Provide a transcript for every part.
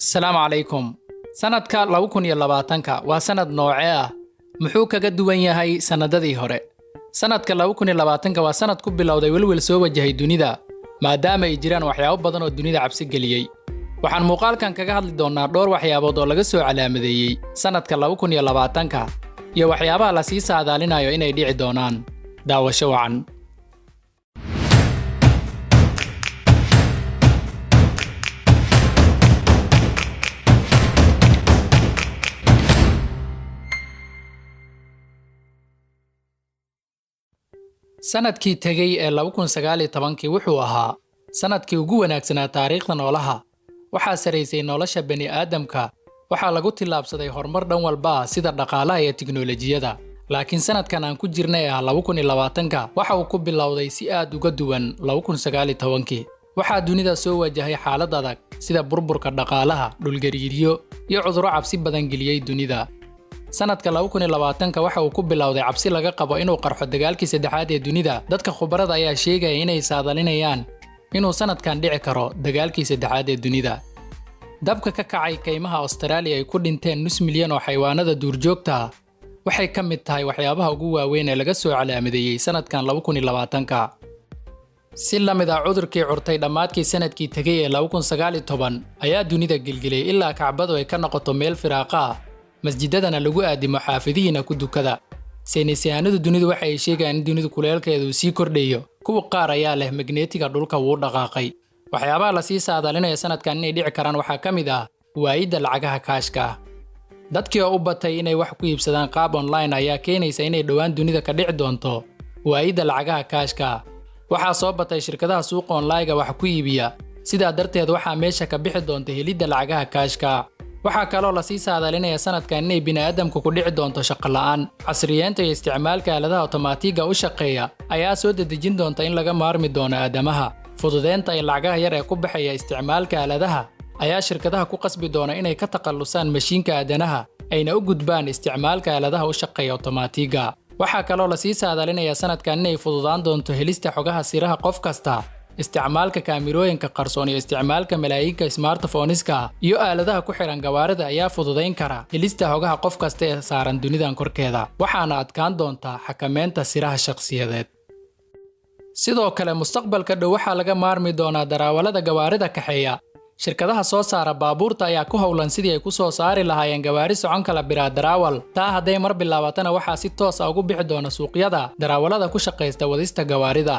السلام عليكم. sanadka 2020 waa sanad noocee ah muxuu kaga duwan yahay sanadadii hore. sanadka 2020 waa sanad ku bilowday welwel soo wajahay dunida maadaama ay jiraan waxyaabo badan oo dunida cabsi geliyay. waxaan muuqaalkan kaga hadli doonaa dhowr waxyaabood oo laga soo calaamadeeyay sanadka 2020 iyo waxyaabaha la sii saadaalinayo inay dhici doonaan. daawasho wacan. sanadkii tagay ee 2019 wuxuu ahaa sanadkii ugu wanaagsanaa taariikhda noolaha. waxaa sareysay nolosha bani aadamka. waxaa lagu tilaabsaday horumar dhan walba sida dhaqaalaha iyo tiknoolajiyada. laakiin sanadkan aan ku jirnay ah 2020 waxa uu ku bilowday si aad uga duwan 2019. waxaa dunida soo wajahay xaalad adag sida burburka dhaqaalaha, dhulgariiryo iyo cudurro cabsi badan geliyay dunida. sanadka 2020 waxa uu ku bilowday cabsi laga qabo inuu qarxo dagaalkii saddexaad ee dunida. dadka khubarada ayaa sheegaya inay saadalinayaan inuu sanadkan dhici karo dagaalkii saddexaad ee dunida. dabka ka kacay kaymaha Australia ay ku dhinteen nus milyan oo xayawaanada duurjoogta ah waxay ka mid tahay waxyaabaha ugu waaweyn ee laga soo calaamadeeyay sanadkan 2020. si la mid ah cudurkii curtay dhammaadkii sanadkii tagay ee 2019 ayaa dunida gilgilay ilaa kacbadu ay ka noqoto meel firaaqa ah, masjidadana lagu aadimo xaafidihiina ku dukada. saynisyahanadu dunidu waxa ay sheegayaan in dunidu kuleelkeedu sii kordhayo. kuwa qaar ayaa leh magneetiga dhulka wuu dhaqaaqay. waxyaabaha la sii saadaalinaya sanadkan inay dhici karaan waxaa ka mid ah waayidda lacagaha kaashka ah. dadkii oo u batay inay wax ku iibsadaan qaab online ayaa keenaysa inay dhowaan dunida ka dhici doonto waayidda lacagaha kaashka ah. waxaa soo batay shirkadaha suuqa online-ga wax ku iibiya. sidaa darteed waxaa meesha ka bixi doonta helidda lacagaha kaashka. waxaa kaloo la sii saadaalinaya sanadkan inay bini'aadamku ku dhici doonto shaqo la'aan. casriyeenta iyo isticmaalka aaladaha otomaatiga u shaqeeya ayaa soo dedejin doonta in laga maarmi doono aadamaha. fududeenta iyo lacagaha yar ee ku baxaya isticmaalka aaladaha ayaa shirkadaha ku qasbi doona inay ka takhalusaan mashiinka aadanaha ayna u gudbaan isticmaalka aaladaha u shaqeeya otomaatiga. waxaa kaloo la sii saadaalinaya sanadkan inay fududaan doonto helista xogaha siraha qof kasta. isticmaalka kaamirooyinka qarsoon iyo isticmaalka malaayinka smartphoneska iyo aaladaha ku xiran gawaarida ayaa fududayn kara helista xogaha qof kasta ee saaran dunidan korkeeda, waxaana adkaan doonta xakameynta siraha shakhsiyadeed. sidoo kale mustaqbalka dhow waxaa laga maarmi doonaa darawalada gawaarida kaxeeya. shirkadaha soo saara baabuurta ayaa ku howlan sidii ay ku soo saari lahaayeen gawaari socon kala biraa darawal. taa hadday mar bilaabatana waxaa si toos ah ugu bixi doona suuqyada darawalada ku shaqaysta wadista gawaarida.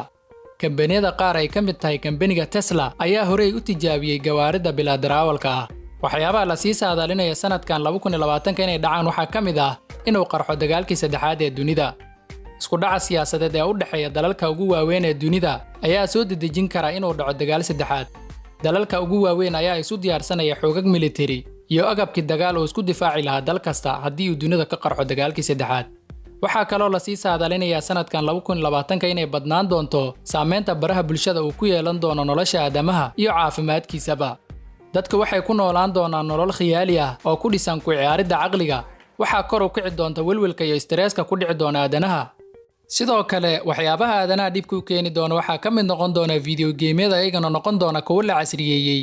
kambaniyada qaar ay ka mid tahay kambaniga Tesla ayaa horey u tijaabiyay gawaarida bilaa darawalka ah. waxyaabaha la sii saadaalinaya sanadkan 2020 inay dhacaan waxaa ka mid ah inuu qarxo dagaalkii saddexaad ee dunida. isku dhaca siyaasadeed ee u dhexeeya dalalka ugu waaweyn ee dunida ayaa soo dedejin kara inuu dhaco dagaal saddexaad. dalalka ugu waaweyn ayaa isu diyaarsanaya xoogag militari iyo agabkii dagaal oo isku difaaci lahaa dal kasta haddii uu dunida ka qarxo dagaalkii saddexaad. waxaa kaloo la sii saadaalinayaa sanadkan 2020 inay badnaan doonto saameynta baraha bulshada uu ku yeelan doono nolosha aadamaha iyo caafimaadkiisaba. dadka waxay ku noolaan doonaan nolol khiyaali ah oo ku dhisan ku ciyaaridda caqliga. waxaa kor u kici doonta welwelka iyo stresska ku dhici doona aadanaha. sidoo kale waxyaabaha aadanaha dhibka u keeni doona waxaa ka mid noqon doona video geemyada ayagana noqon doona kuwo la casriyeeyey.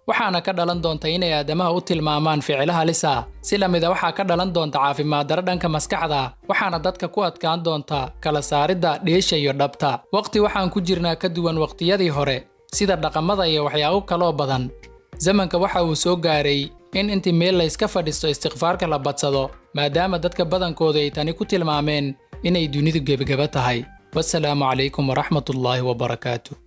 waxaana ka dhalan doonta inay aadamaha u tilmaamaan ficilaha lisa. si la mid ah waxaa ka dhalan doonta caafimaad darro dhanka maskaxda, waxaana dadka ku adkaan doonta kala saaridda dheesha iyo dhabta. waqti waxaan ku jirnaa ka duwan waqtiyadii hore sida dhaqamada iyo waxyaabo kaloo badan. zamanka waxa uu soo gaaray in intii meel la iska fadhiisto istighfaarka la badsado maadaama dadka badankooda ay tani ku tilmaameen inay dunidu gebagaba tahay. wassalaamu calaykum waraxmatullaahi wabarakaatuh.